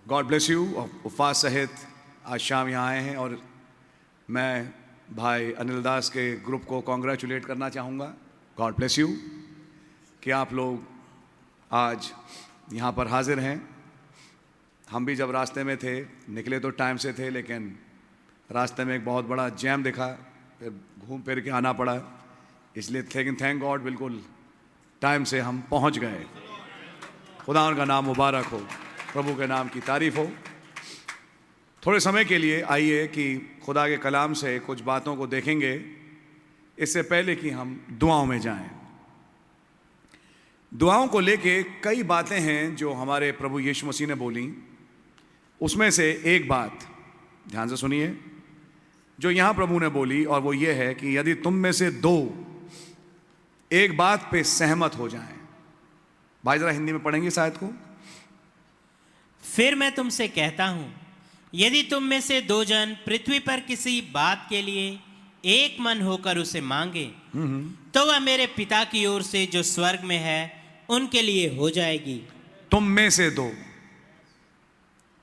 God bless you. उपवास सहित आज शाम यहाँ आए हैं और मैं भाई अनिल दास के ग्रुप को कॉन्ग्रेचुलेट करना चाहूँगा। गॉड ब्लेस यू कि आप लोग आज यहाँ पर हाजिर हैं। हम भी जब रास्ते में थे, निकले तो टाइम से थे, लेकिन रास्ते में एक बहुत बड़ा जैम दिखा, फिर घूम फिर के आना पड़ा, इसलिए लेकिन थैंक गॉड बिल्कुल टाइम से हम पहुँच गए। खुदा उनका नाम मुबारक हो, प्रभु के नाम की तारीफ हो। थोड़े समय के लिए आइए कि खुदा के कलाम से कुछ बातों को देखेंगे, इससे पहले कि हम दुआओं में जाएं। दुआओं को लेके कई बातें हैं जो हमारे प्रभु यीशु मसीह ने बोली। उसमें से एक बात ध्यान से सुनिए जो यहाँ प्रभु ने बोली, और वो ये है कि यदि तुम में से दो एक बात पे सहमत हो जाएं। भाई जरा हिंदी में पढ़ेंगे शायद को। फिर मैं तुमसे कहता हूं, यदि तुम में से दो जन पृथ्वी पर किसी बात के लिए एक मन होकर उसे मांगे तो वह मेरे पिता की ओर से जो स्वर्ग में है उनके लिए हो जाएगी। तुम में से दो,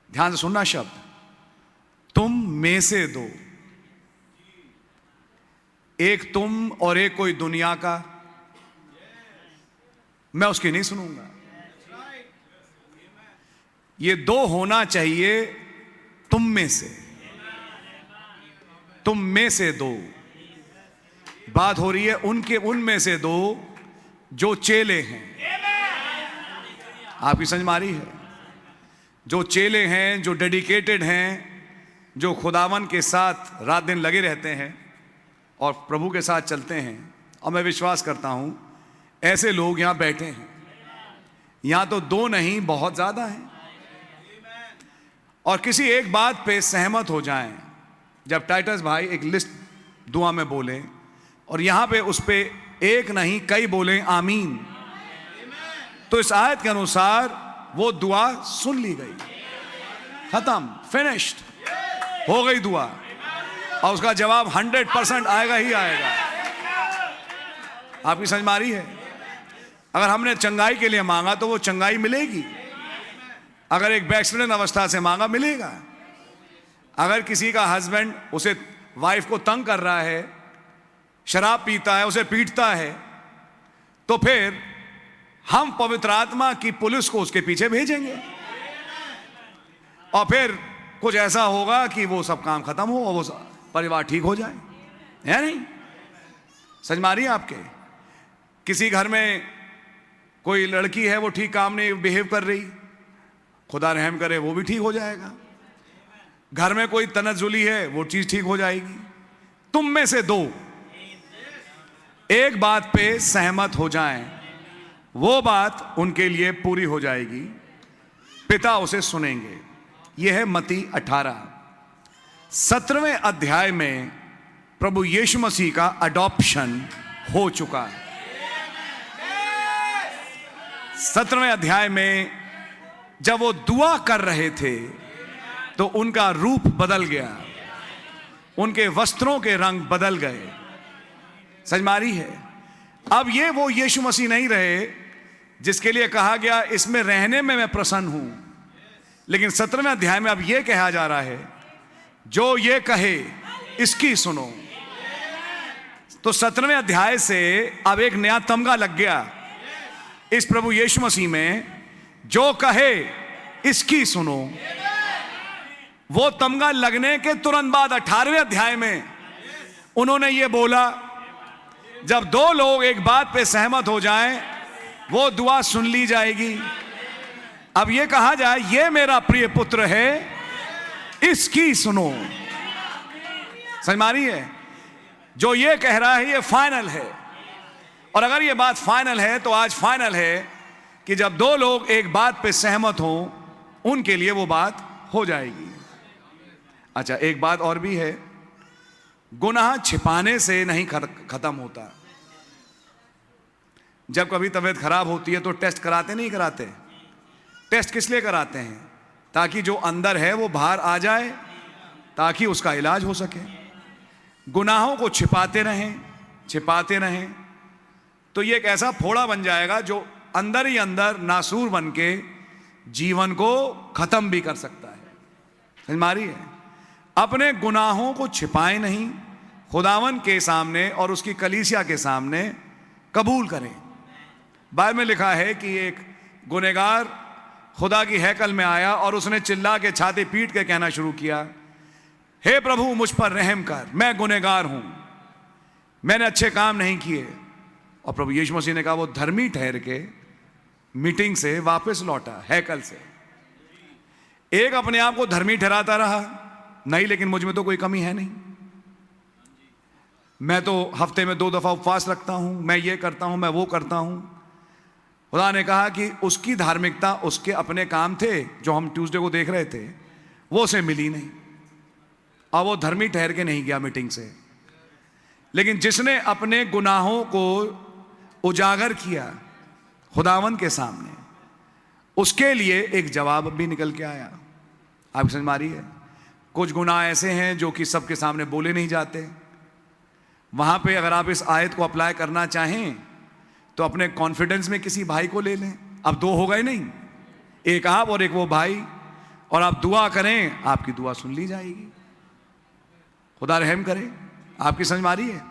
ध्यान से सुनना शब्द, तुम में से दो। एक तुम और एक कोई दुनिया का, मैं उसकी नहीं सुनूंगा। ये दो होना चाहिए तुम में से। तुम में से दो, बात हो रही है उनमें से दो जो चेले हैं। आपकी समझ मारी है? जो चेले हैं, जो डेडिकेटेड हैं, जो खुदावन के साथ रात दिन लगे रहते हैं और प्रभु के साथ चलते हैं। और मैं विश्वास करता हूं ऐसे लोग यहां बैठे हैं। यहां तो दो नहीं, बहुत ज्यादा हैं, और किसी एक बात पे सहमत हो जाएं। जब टाइटस भाई एक लिस्ट दुआ में बोले और यहां पे उस पे एक नहीं कई बोले आमीन, तो इस आयत के अनुसार वो दुआ सुन ली गई, खत्म, फिनिश्ड हो गई दुआ, और उसका जवाब 100% आएगा ही आएगा। आपकी समझ मारी है? अगर हमने चंगाई के लिए मांगा तो वो चंगाई मिलेगी। अगर एक बैक्सीडेंट अवस्था से मांगा, मिलेगा। अगर किसी का हस्बैंड उसे वाइफ को तंग कर रहा है, शराब पीता है, उसे पीटता है, तो फिर हम पवित्र आत्मा की पुलिस को उसके पीछे भेजेंगे और फिर कुछ ऐसा होगा कि वो सब काम खत्म हो और वो परिवार ठीक हो जाए, है नहीं? समझ मारिए आपके? किसी घर में कोई लड़की है, वो ठीक काम नहीं बिहेव कर रही, खुदा रहम करे वो भी ठीक हो जाएगा। घर में कोई तनजुली है, वो चीज ठीक हो जाएगी। तुम में से दो एक बात पे सहमत हो जाएं, वो बात उनके लिए पूरी हो जाएगी, पिता उसे सुनेंगे। यह है मत्ती 18। 17वें अध्याय में प्रभु यीशु मसीह का अडॉप्शन हो चुका है। 17वें अध्याय में जब वो दुआ कर रहे थे तो उनका रूप बदल गया, उनके वस्त्रों के रंग बदल गए। समझ मारी है? अब ये वो यीशु मसीह नहीं रहे जिसके लिए कहा गया इसमें रहने में मैं प्रसन्न हूं, लेकिन 17वें अध्याय में अब ये कहा जा रहा है जो ये कहे इसकी सुनो। तो 17वें अध्याय से अब एक नया तमगा लग गया इस प्रभु यीशु मसीह में, जो कहे इसकी सुनो। वो तमगा लगने के तुरंत बाद 18वें अध्याय में उन्होंने ये बोला, जब दो लोग एक बात पे सहमत हो जाएं वो दुआ सुन ली जाएगी। अब ये कहा जाए ये मेरा प्रिय पुत्र है, इसकी सुनो। समझ मारी है? जो ये कह रहा है ये फाइनल है, और अगर ये बात फाइनल है तो आज फाइनल है कि जब दो लोग एक बात पे सहमत हों उनके लिए वो बात हो जाएगी। अच्छा, एक बात और भी है, गुनाह छिपाने से नहीं खत्म होता। जब कभी तबीयत खराब होती है तो टेस्ट कराते नहीं कराते? टेस्ट किस लिए कराते हैं? ताकि जो अंदर है वो बाहर आ जाए, ताकि उसका इलाज हो सके। गुनाहों को छिपाते रहें तो ये एक ऐसा फोड़ा बन जाएगा जो अंदर ही अंदर नासूर बन के जीवन को खत्म भी कर सकता है। समझ मारी है? अपने गुनाहों को छिपाएं नहीं, खुदावन के सामने और उसकी कलीसिया के सामने कबूल करें। बाइबल में लिखा है कि एक गुनहगार खुदा की हैकल में आया और उसने चिल्ला के छाती पीट के कहना शुरू किया, हे प्रभु मुझ पर रहम कर, मैं गुनहगार हूं, मैंने अच्छे काम नहीं किए। और प्रभु यीशु मसीह ने कहा वो धर्मी ठहर के मीटिंग से वापस लौटा, हैकल से। एक अपने आप को धर्मी ठहराता रहा, नहीं लेकिन मुझ में तो कोई कमी है नहीं, मैं तो हफ्ते में 2 दफा उपवास रखता हूं, मैं ये करता हूं, मैं वो करता हूं। खुदा ने कहा कि उसकी धार्मिकता उसके अपने काम थे जो हम ट्यूसडे को देख रहे थे, वो उसे मिली नहीं और वो धर्मी ठहर के नहीं गया मीटिंग से। लेकिन जिसने अपने गुनाहों को उजागर किया खुदावन के सामने, उसके लिए एक जवाब भी निकल के आया। आप समझ मारी है? कुछ गुनाह ऐसे हैं जो कि सबके सामने बोले नहीं जाते। वहां पे अगर आप इस आयत को अप्लाई करना चाहें तो अपने कॉन्फिडेंस में किसी भाई को ले लें। अब 2 हो गए नहीं, एक आप और एक वो भाई, और आप दुआ करें, आपकी दुआ सुन ली जाएगी। खुदा रहम करे। आपकी समझ मारी है?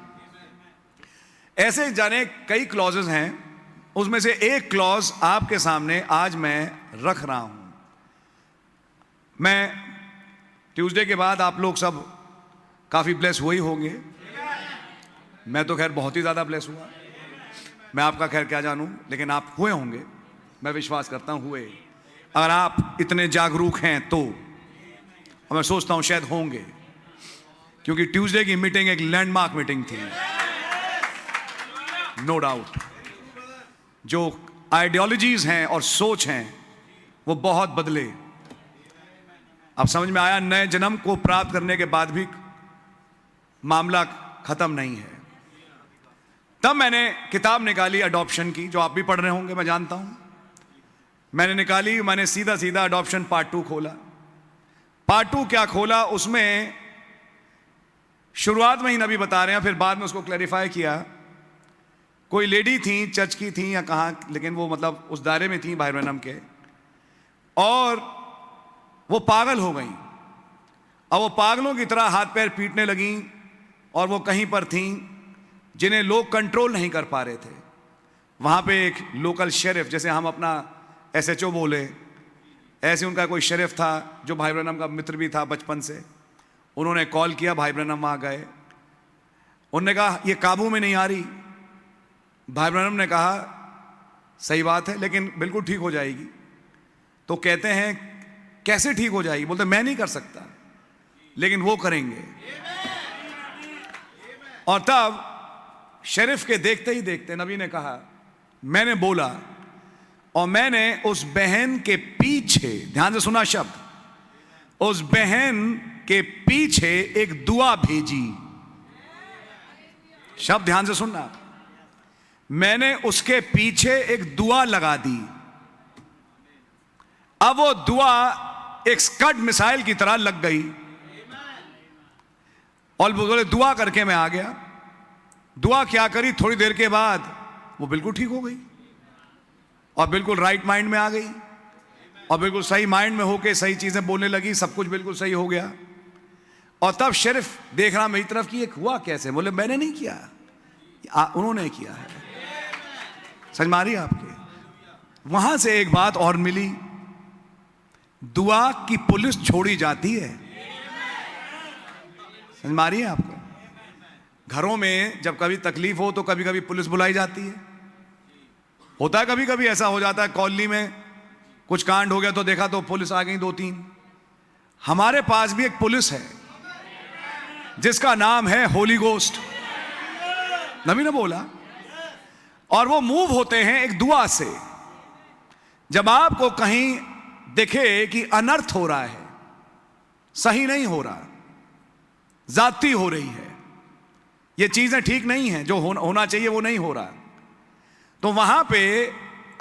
ऐसे जाने कई क्लॉजेस हैं, उसमें से एक क्लॉज आपके सामने आज मैं रख रहा हूं। मैं ट्यूसडे के बाद आप लोग सब काफी ब्लेस हुए ही होंगे। मैं तो खैर बहुत ही ज्यादा ब्लेस हुआ, मैं आपका खैर क्या जानूं, लेकिन आप हुए होंगे, मैं विश्वास करता हूं हुए। अगर आप इतने जागरूक हैं तो, और मैं सोचता हूं शायद होंगे, क्योंकि ट्यूसडे की मीटिंग एक लैंडमार्क मीटिंग थी, नो डाउट। जो आइडियोलॉजीज हैं और सोच हैं वो बहुत बदले। अब समझ में आया, नए जन्म को प्राप्त करने के बाद भी मामला खत्म नहीं है। तब मैंने किताब निकाली अडॉप्शन की, जो आप भी पढ़ रहे होंगे मैं जानता हूं। मैंने निकाली, मैंने सीधा सीधा अडॉप्शन पार्ट 2 खोला। पार्ट 2 क्या खोला, उसमें शुरुआत में ही नबी बता रहे हैं, फिर बाद में उसको क्लैरिफाई किया। कोई लेडी थी, चर्च की थी या कहां, लेकिन वो मतलब उस दायरे में थी भाई ब्रैनम के, और वो पागल हो गई। और वो पागलों की तरह हाथ पैर पीटने लगी, और वो कहीं पर थी जिन्हें लोग कंट्रोल नहीं कर पा रहे थे। वहां पे एक लोकल शेरिफ, जैसे हम अपना SHO बोले, ऐसे उनका कोई शेरिफ था जो भाई ब्रैनम का मित्र भी था बचपन से। उन्होंने कॉल किया, भाई ब्रैनम वहां गए, उन्होंने कहा ये काबू में नहीं आ रही। भाई ब्रैनम ने कहा सही बात है, लेकिन बिल्कुल ठीक हो जाएगी। तो कहते हैं कैसे ठीक हो जाएगी? बोलते मैं नहीं कर सकता, लेकिन वो करेंगे। और तब शेरिफ के देखते ही देखते नबी ने कहा, मैंने बोला, और मैंने उस बहन के पीछे, ध्यान से सुना शब्द, उस बहन के पीछे एक दुआ भेजी। शब्द ध्यान से सुनना, मैंने उसके पीछे एक दुआ लगा दी। अब वो दुआ एक स्कड मिसाइल की तरह लग गई, और बोले दुआ करके मैं आ गया। दुआ क्या करी, थोड़ी देर के बाद वो बिल्कुल ठीक हो गई, और बिल्कुल राइट माइंड में आ गई, और बिल्कुल सही माइंड में होके सही चीजें बोलने लगी, सब कुछ बिल्कुल सही हो गया। और तब शेरिफ देख रहा मेरी तरफ कि ये हुआ कैसे? बोले मैंने नहीं किया, उन्होंने किया है। समझ मारी आपके? वहां से एक बात और मिली, दुआ की पुलिस छोड़ी जाती है। समझ मारी है आपको? घरों में जब कभी तकलीफ हो तो कभी कभी पुलिस बुलाई जाती है। होता है कभी कभी ऐसा हो जाता है, कॉलोनी में कुछ कांड हो गया तो देखा तो पुलिस आ गई 2-3। हमारे पास भी एक पुलिस है जिसका नाम है होली गोस्ट, नबी ने बोला। और वो मूव होते हैं एक दुआ से। जब आपको कहीं दिखे कि अनर्थ हो रहा है, सही नहीं हो रहा, जाती हो रही है, ये चीजें ठीक नहीं है, जो होना चाहिए वो नहीं हो रहा, तो वहां पे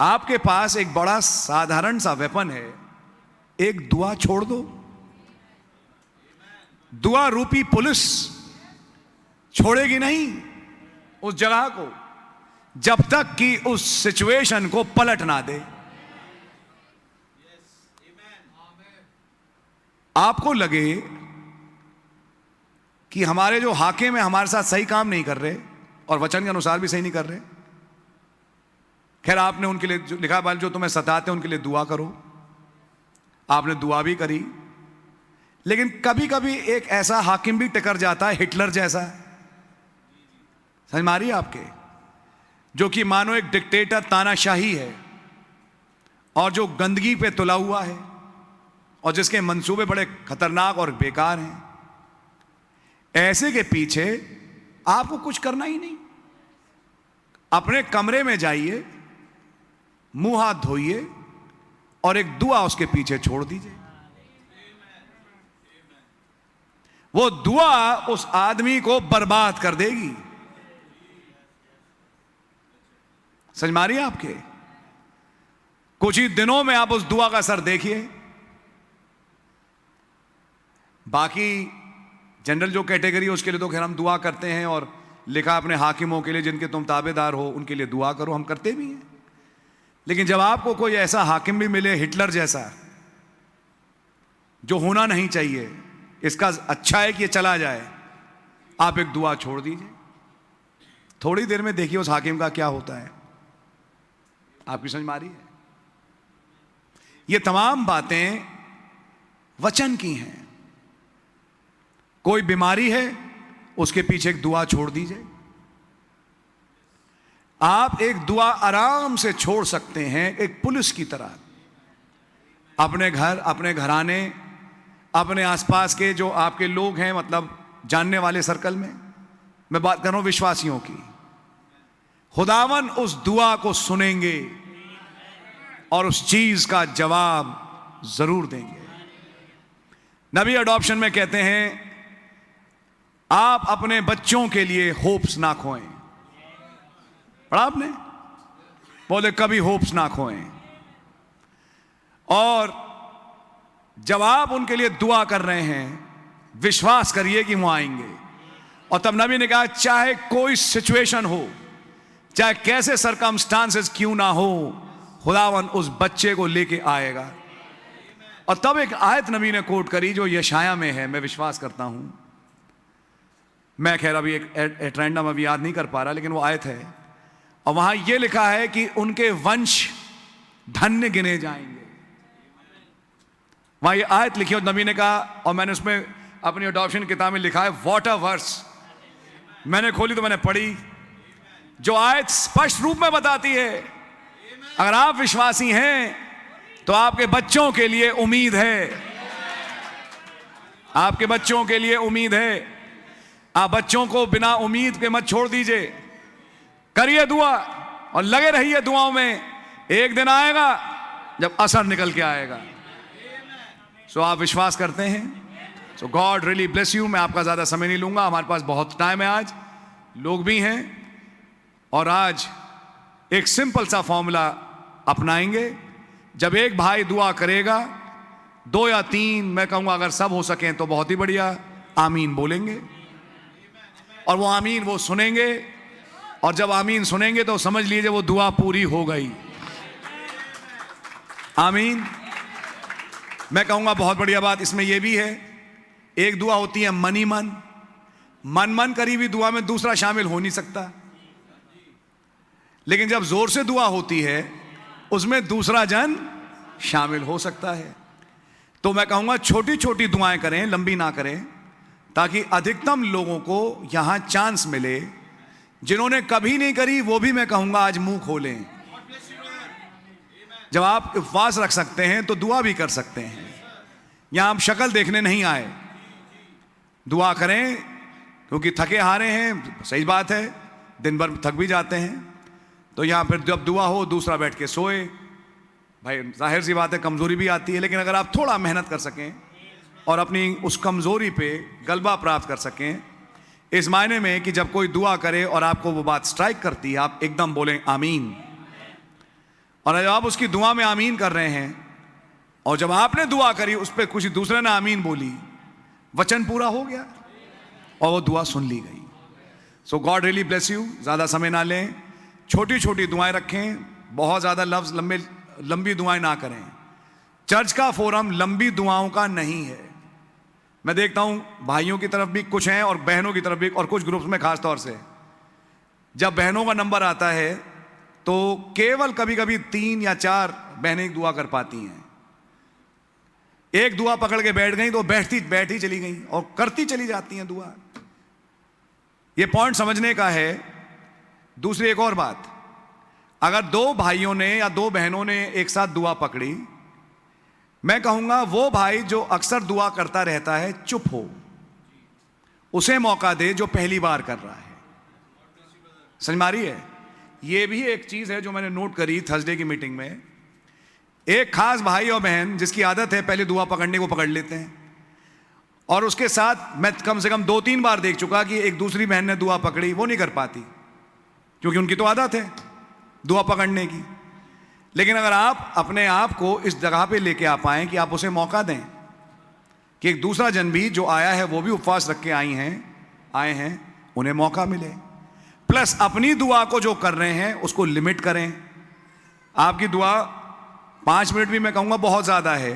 आपके पास एक बड़ा साधारण सा वेपन है, एक दुआ छोड़ दो। दुआ रूपी पुलिस छोड़ेगी नहीं उस जगह को जब तक कि उस सिचुएशन को पलट ना दे। आपको लगे कि हमारे जो हाकिम है हमारे साथ सही काम नहीं कर रहे और वचन के अनुसार भी सही नहीं कर रहे, खैर आपने उनके लिए जो लिखा है, जो तुम्हें सताते हैं उनके लिए दुआ करो, आपने दुआ भी करी। लेकिन कभी कभी एक ऐसा हाकिम भी टकर जाता है, हिटलर जैसा, समझ मारिए आपके, जो कि मानो एक डिक्टेटर तानाशाही है और जो गंदगी पे तुला हुआ है और जिसके मंसूबे बड़े खतरनाक और बेकार हैं। ऐसे के पीछे आपको कुछ करना ही नहीं, अपने कमरे में जाइए, मुंह हाथ धोइए और एक दुआ उसके पीछे छोड़ दीजिए। वो दुआ उस आदमी को बर्बाद कर देगी। समझ मारिए आपके, कुछ ही दिनों में आप उस दुआ का असर देखिए। बाकी जनरल जो कैटेगरी है उसके लिए तो खैर हम दुआ करते हैं, और लिखा अपने हाकिमों के लिए जिनके तुम ताबेदार हो उनके लिए दुआ करो, हम करते भी हैं। लेकिन जब आपको कोई ऐसा हाकिम भी मिले हिटलर जैसा, जो होना नहीं चाहिए, इसका अच्छा है कि ये चला जाए, आप एक दुआ छोड़ दीजिए। थोड़ी देर में देखिए उस हाकिम का क्या होता है। आपकी समझ में आ रही है? ये तमाम बातें वचन की हैं। कोई बीमारी है, उसके पीछे एक दुआ छोड़ दीजिए। आप एक दुआ आराम से छोड़ सकते हैं, एक पुलिस की तरह। अपने घर, अपने घराने, अपने आसपास के जो आपके लोग हैं, मतलब जानने वाले सर्कल में, मैं बात कर रहा हूं विश्वासियों की, खुदावन उस दुआ को सुनेंगे और उस चीज का जवाब जरूर देंगे। नबी अडॉप्शन में कहते हैं, आप अपने बच्चों के लिए होप्स ना खोएं। पढ़ा आपने? बोले कभी होप्स ना खोएं। और जब आप उनके लिए दुआ कर रहे हैं, विश्वास करिए कि वो आएंगे। और तब नबी ने कहा, चाहे कोई सिचुएशन हो, चाहे कैसे सरकमस्टांसेस क्यों ना हो, खुदावन उस बच्चे को लेके आएगा। और तब एक आयत नबी ने कोट करी जो यशाया में है, मैं विश्वास करता हूं, मैं खैर अभी एक रैंडम अभी याद नहीं कर पा रहा, लेकिन वो आयत है और वहां यह लिखा है कि उनके वंश धन्य गिने जाएंगे। वहां ये आयत लिखी और नबी ने कहा, और मैंने उसमें अपनी अडॉप्शन किताब में लिखा है, व्हाट अ वर्स। मैंने खोली तो मैंने पढ़ी, जो आयत स्पष्ट रूप में बताती है, अगर आप विश्वासी हैं तो आपके बच्चों के लिए उम्मीद है। आपके बच्चों के लिए उम्मीद है। आप बच्चों को बिना उम्मीद के मत छोड़ दीजिए, करिए दुआ और लगे रहिए दुआओं में। एक दिन आएगा जब असर निकल के आएगा। सो आप विश्वास करते हैं? सो गॉड रियली ब्लेस यू। मैं आपका ज्यादा समय नहीं लूंगा, हमारे पास बहुत टाइम है, आज लोग भी हैं, और आज एक सिंपल सा फॉर्मूला अपनाएंगे। जब एक भाई दुआ करेगा, 2 या 3, मैं कहूंगा अगर सब हो सकें तो बहुत ही बढ़िया, आमीन बोलेंगे, और वो आमीन वो सुनेंगे, और जब आमीन सुनेंगे तो समझ लीजिए वो दुआ पूरी हो गई। आमीन। मैं कहूंगा बहुत बढ़िया बात इसमें यह भी है, एक दुआ होती है मन ही मन, मन करी हुई दुआ में दूसरा शामिल हो नहीं सकता। लेकिन जब जोर से दुआ होती है उसमें दूसरा जन शामिल हो सकता है। तो मैं कहूंगा छोटी छोटी दुआएं करें, लंबी ना करें, ताकि अधिकतम लोगों को यहां चांस मिले। जिन्होंने कभी नहीं करी वो भी मैं कहूंगा आज मुंह खोलें। जब आप उपवास रख सकते हैं तो दुआ भी कर सकते हैं। यहां आप शक्ल देखने नहीं आए, दुआ करें, क्योंकि थके हारे हैं, सही बात है, दिन भर थक भी जाते हैं। तो यहां फिर जब दुआ हो दूसरा बैठ के सोए, भाई जाहिर सी बात है कमजोरी भी आती है, लेकिन अगर आप थोड़ा मेहनत कर सकें और अपनी उस कमजोरी पे गलबा प्राप्त कर सकें, इस मायने में कि जब कोई दुआ करे और आपको वो बात स्ट्राइक करती है, आप एकदम बोलें आमीन। और जब आप उसकी दुआ में आमीन कर रहे हैं और जब आपने दुआ करी उस पर कुछ दूसरे ने आमीन बोली, वचन पूरा हो गया और वो दुआ सुन ली गई। सो गॉड रियली ब्लेस यू। ज्यादा समय ना लें, छोटी छोटी दुआएं रखें, बहुत ज्यादा लंबी दुआएं ना करें। चर्च का फोरम लंबी दुआओं का नहीं है। मैं देखता हूं भाइयों की तरफ भी कुछ हैं और बहनों की तरफ भी, और कुछ ग्रुप्स में खास तौर से जब बहनों का नंबर आता है तो केवल कभी कभी 3 या 4 बहनें दुआ कर पाती हैं। एक दुआ पकड़ के बैठ गई तो बैठी चली गई और करती चली जाती हैं दुआ। यह पॉइंट समझने का है। दूसरी एक और बात, अगर 2 भाइयों ने या 2 बहनों ने एक साथ दुआ पकड़ी, मैं कहूंगा वो भाई जो अक्सर दुआ करता रहता है चुप हो, उसे मौका दे जो पहली बार कर रहा है। समझ में आ रही है? यह भी एक चीज है जो मैंने नोट करी थर्सडे की मीटिंग में। एक खास भाई और बहन जिसकी आदत है पहले दुआ पकड़ने को पकड़ लेते हैं, और उसके साथ मैं कम से कम 2-3 बार देख चुका कि एक दूसरी बहन ने दुआ पकड़ी, वो नहीं कर पाती क्योंकि उनकी तो आदत है दुआ पकड़ने की। लेकिन अगर आप अपने आप को इस जगह पे लेके आ पाएं कि आप उसे मौका दें कि एक दूसरा जन भी जो आया है वो भी उपवास रख के आए हैं, उन्हें मौका मिले, प्लस अपनी दुआ को जो कर रहे हैं उसको लिमिट करें। आपकी दुआ 5 मिनट भी मैं कहूंगा बहुत ज्यादा है,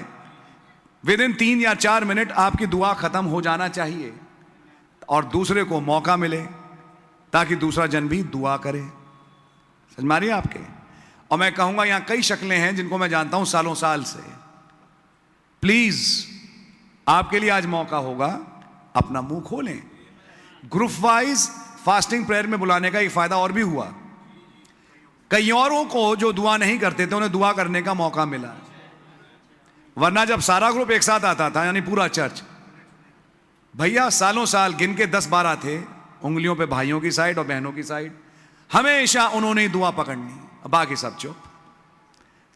विद इन 3 या 4 मिनट आपकी दुआ खत्म हो जाना चाहिए और दूसरे को मौका मिले ताकि दूसरा जन भी दुआ करे। समझ में आ रही है आपके? और मैं कहूंगा यहां कई शक्लें हैं जिनको मैं जानता हूं सालों साल से। प्लीज आपके लिए आज मौका होगा, अपना मुंह खोलें। ग्रुप वाइज फास्टिंग प्रेयर में बुलाने का एक फायदा और भी हुआ, कई औरों को जो दुआ नहीं करते थे उन्हें दुआ करने का मौका मिला। वरना जब सारा ग्रुप एक साथ आता था, यानी पूरा चर्च, भैया सालों साल गिन के 10-12 थे, उंगलियों पे भाइयों की साइड और बहनों की साइड, हमेशा उन्होंने ही दुआ पकड़नी, बाकी सब चुप।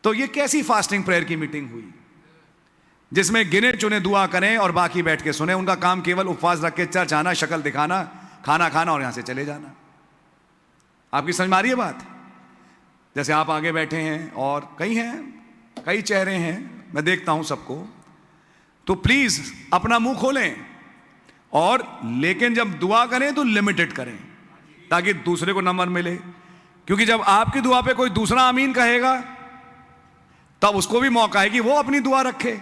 तो ये कैसी फास्टिंग प्रेयर की मीटिंग हुई जिसमें गिने चुने दुआ करें और बाकी बैठ के सुने? उनका काम केवल उपवास रख के चर्च आना, शक्ल दिखाना, खाना खाना और यहां से चले जाना। आपकी समझ में आ रही है बात? जैसे आप आगे बैठे हैं और कई चेहरे हैं, मैं देखता हूं सबको, तो प्लीज अपना मुंह खोलें और लेकिन जब दुआ करें तो लिमिटेड करें ताकि दूसरे को नंबर मिले। क्योंकि जब आपकी दुआ पे कोई दूसरा आमीन कहेगा तब उसको भी मौका है कि वो अपनी दुआ रखे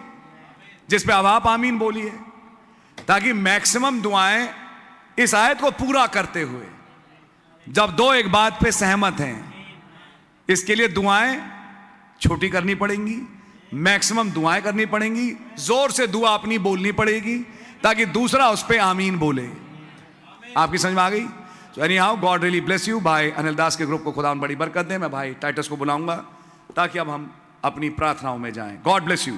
जिस पे अब आप आमीन बोलिए, ताकि मैक्सिमम दुआएं इस आयत को पूरा करते हुए, जब 2 एक बात पे सहमत हैं, इसके लिए दुआएं छोटी करनी पड़ेंगी, मैक्सिमम दुआएं करनी पड़ेंगी, जोर से दुआ अपनी बोलनी पड़ेगी ताकि दूसरा उस पे आमीन बोले। आपकी समझ में आ गई? So anyhow, God really bless you। भाई अनिल दास के ग्रुप को खुदा बड़ी बरकत दे। मैं भाई टाइटस को बुलाऊंगा ताकि अब हम अपनी प्रार्थनाओं में जाएं। God bless you।